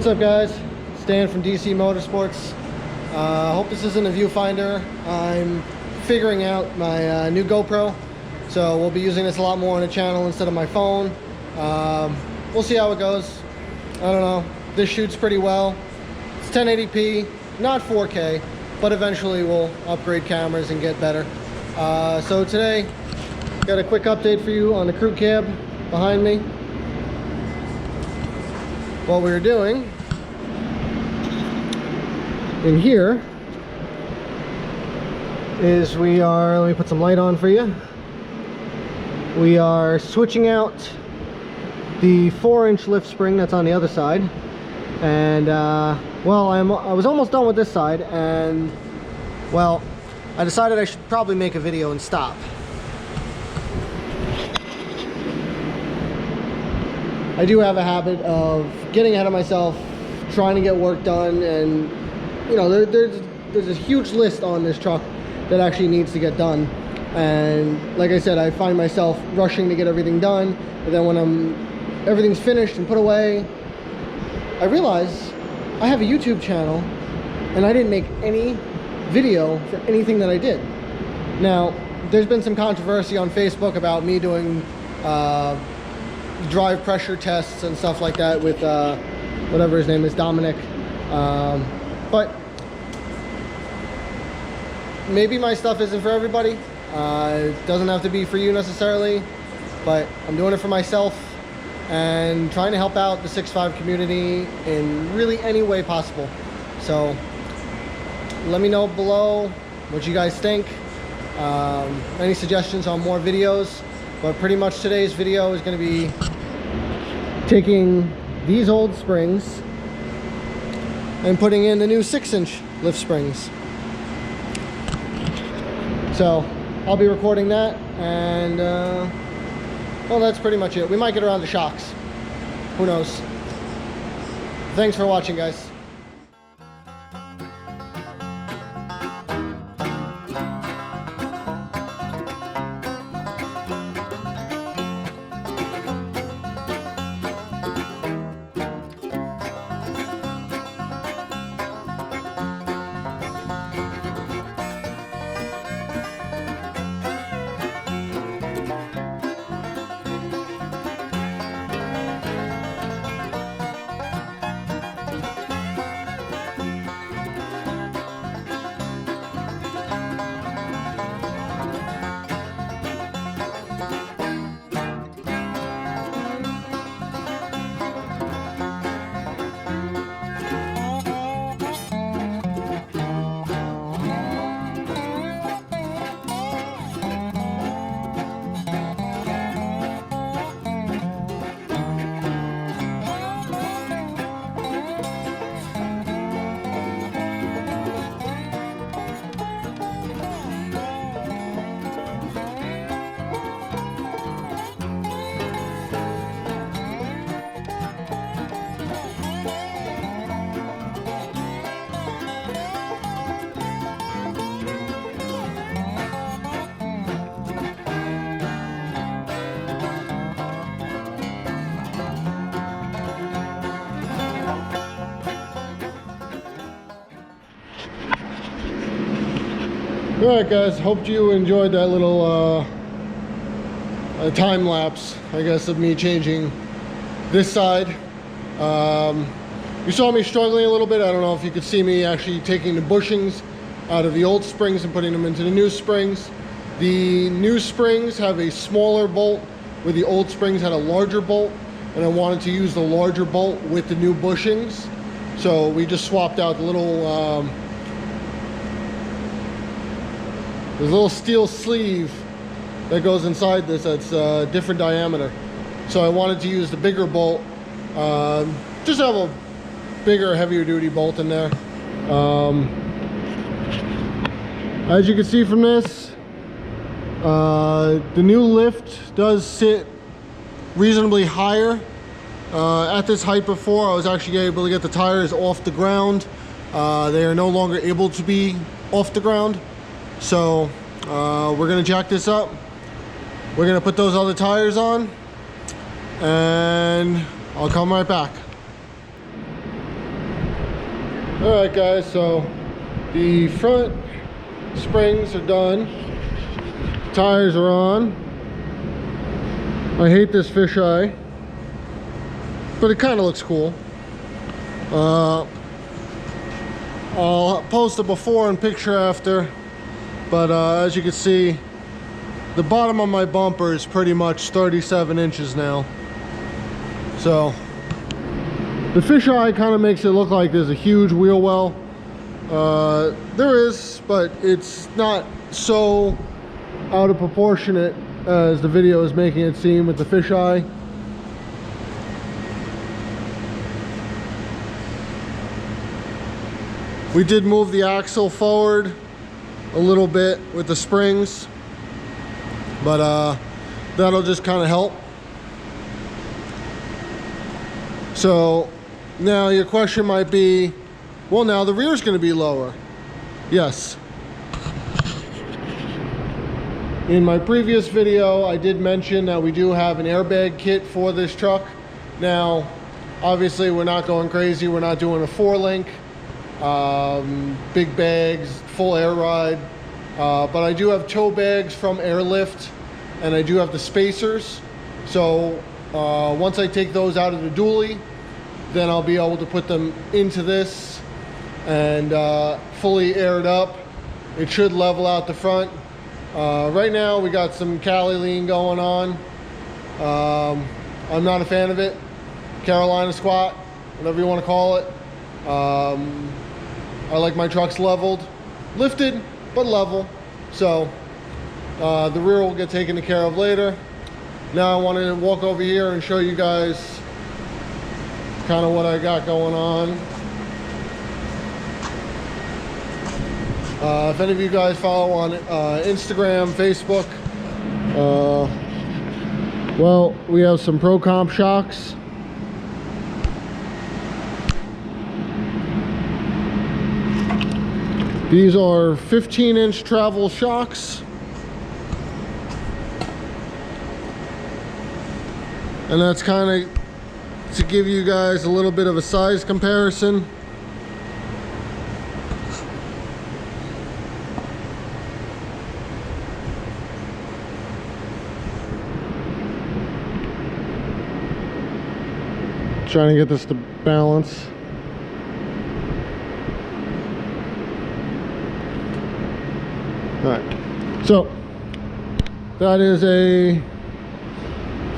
What's up, guys? Stan from DC Motorsports. Hope this isn't a viewfinder. I'm figuring out my new GoPro, so we'll be using this a lot more on the channel instead of my phone. We'll see how it goes. I don't know. This shoots pretty well. It's 1080p, not 4K, but eventually we'll upgrade cameras and get better. So today, got a quick update for you on the crew cab behind me. What we're doing in here is we are, let me put some light on for you. We are switching out the 4-inch lift spring that's on the other side. And well, I was almost done with this side, and well, I decided I should probably make a video and stop. I do have a habit of getting ahead of myself, trying to get work done, and you know, there's a huge list on this truck that actually needs to get done. And like I said, I find myself rushing to get everything done, but then when everything's finished and put away, I realize I have a YouTube channel and I didn't make any video for anything that I did. Now, there's been some controversy on Facebook about me doing drive pressure tests and stuff like that with whatever his name is, Dominic. But maybe my stuff isn't for everybody. It doesn't have to be for you necessarily, but I'm doing it for myself and trying to help out the 6.5 community in really any way possible. So let me know below what you guys think, any suggestions on more videos. But pretty much today's video is going to be taking these old springs and putting in the new 6-inch lift springs. So I'll be recording that, and well, that's pretty much it. We might get around to shocks. Who knows? Thanks for watching, guys. Alright, guys, hope you enjoyed that little time lapse, I guess, of me changing this side. You saw me struggling a little bit. I don't know if you could see me actually taking the bushings out of the old springs and putting them into the new springs. The new springs have a smaller bolt, where the old springs had a larger bolt, and I wanted to use the larger bolt with the new bushings. So we just swapped out the little there's a little steel sleeve that goes inside this that's different diameter. So I wanted to use the bigger bolt, just have a bigger, heavier duty bolt in there. As you can see from this, the new lift does sit reasonably higher. At this height before, I was actually able to get the tires off the ground. They are no longer able to be off the ground. So we're gonna jack this up. We're gonna put those other tires on, and I'll come right back. All right, guys, so the front springs are done. Tires are on. I hate this fisheye, but it kind of looks cool. I'll post a before and picture after, but as you can see, the bottom of my bumper is pretty much 37 inches now. So the fisheye kind of makes it look like there's a huge wheel well. There is, but it's not so out of proportionate as the video is making it seem with the fisheye. We did move the axle forward a little bit with the springs, but that'll just kind of help. So now your question might be, well, now the rear's going to be lower. Yes. In my previous video, I did mention that we do have an airbag kit for this truck. Now, obviously, we're not going crazy. We're not doing a 4-link, big bags, full air ride. But I do have tow bags from Airlift, and I do have the spacers. So once I take those out of the dually, then I'll be able to put them into this and fully air it up. It should level out the front. Right now we got some Cali lean going on. I'm not a fan of it. Carolina squat, whatever you want to call it. I like my trucks leveled, lifted, but level. So the rear will get taken care of later. Now I want to walk over here and show you guys kind of what I got going on. If any of you guys follow on Instagram, Facebook, well, we have some Pro Comp shocks. These are 15-inch travel shocks. And that's kind of to give you guys a little bit of a size comparison. Trying to get this to balance. All right, so that is a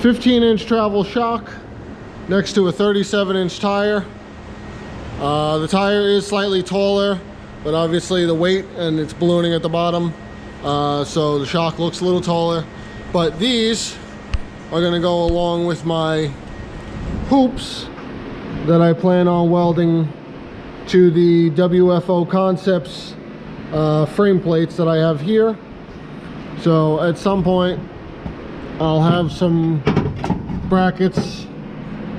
15-inch travel shock next to a 37-inch tire. The tire is slightly taller, but obviously the weight and it's ballooning at the bottom, so the shock looks a little taller. But these are going to go along with my hoops that I plan on welding to the WFO Concepts frame plates that I have here. So at some point I'll have some brackets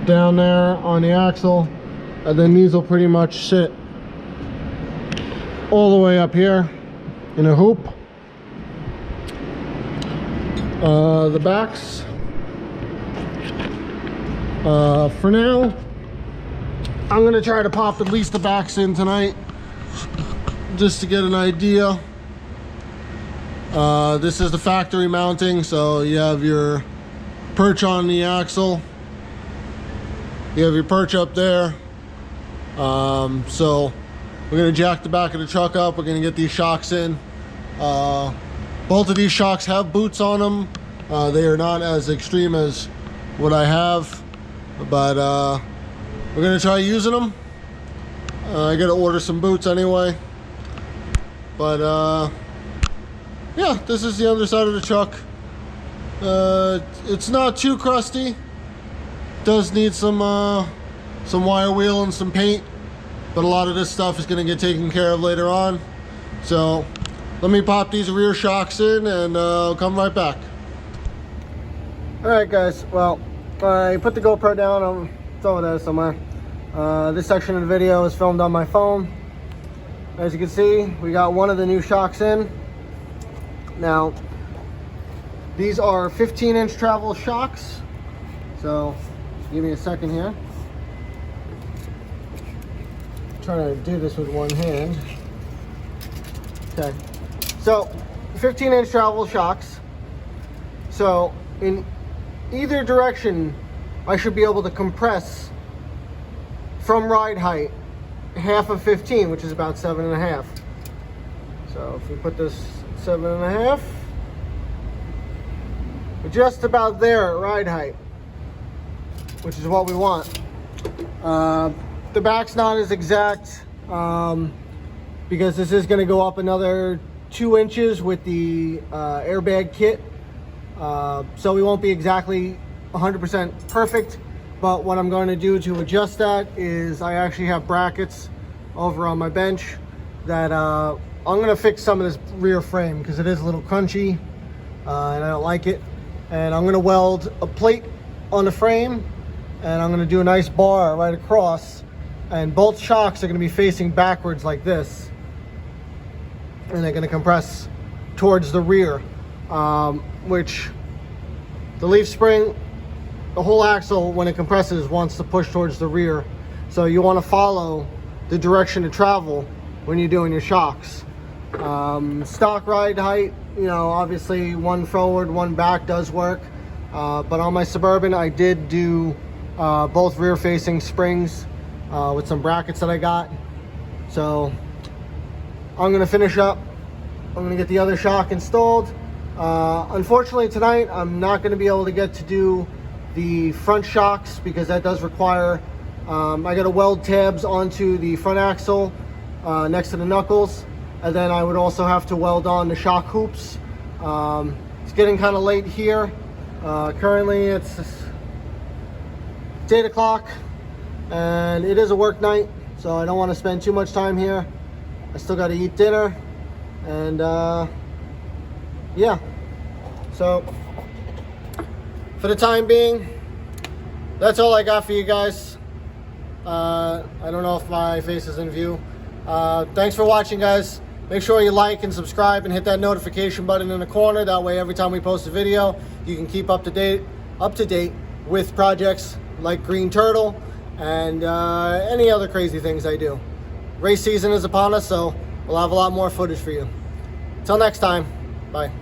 down there on the axle, and then these will pretty much sit all the way up here in a hoop. The backs, for now, I'm gonna try to pop at least the backs in tonight just to get an idea. This is the factory mounting, so you have your perch on the axle, you have your perch up there. So we're gonna jack the back of the truck up, we're gonna get these shocks in. Both of these shocks have boots on them. They are not as extreme as what I have, but we're gonna try using them. I gotta order some boots anyway, but yeah, this is the underside of the truck. It's not too crusty. Does need some wire wheel and some paint, but a lot of this stuff is gonna get taken care of later on. So let me pop these rear shocks in and I'll come right back. All right, guys, well, I put the GoPro down. It's over there somewhere. This section of the video is filmed on my phone. As you can see, we got one of the new shocks in. Now, these are 15-inch travel shocks. So, give me a second here. trying to do this with one hand. Okay, so 15-inch travel shocks. So in either direction, I should be able to compress from ride height half of 15, which is about 7.5. So if we put this 7.5, we're just about there at ride height, which is what we want. The back's not as exact because this is going to go up another 2 inches with the airbag kit. So we won't be exactly 100% perfect, but what I'm going to do to adjust that is I actually have brackets over on my bench that I'm going to fix some of this rear frame because it is a little crunchy and I don't like it. And I'm going to weld a plate on the frame and I'm going to do a nice bar right across, and both shocks are going to be facing backwards like this, and they're going to compress towards the rear, which the leaf spring, the whole axle, when it compresses, wants to push towards the rear. So you want to follow the direction of travel when you're doing your shocks. Stock ride height, you know, obviously one forward, one back does work. But on my Suburban, I did do both rear facing springs with some brackets that I got. So I'm going to finish up. I'm going to get the other shock installed. Unfortunately tonight, I'm not going to be able to get to do the front shocks because that does require, I got to weld tabs onto the front axle next to the knuckles. And then I would also have to weld on the shock hoops. It's getting kind of late here. Currently it's 8 o'clock and it is a work night, so I don't want to spend too much time here. I still got to eat dinner and yeah. So for the time being, that's all I got for you guys. I don't know if my face is in view. Thanks for watching, guys. Make sure you like and subscribe and hit that notification button in the corner. That way, every time we post a video, you can keep up to date with projects like Green Turdle and any other crazy things I do. Race season is upon us, so we'll have a lot more footage for you. Until next time, bye.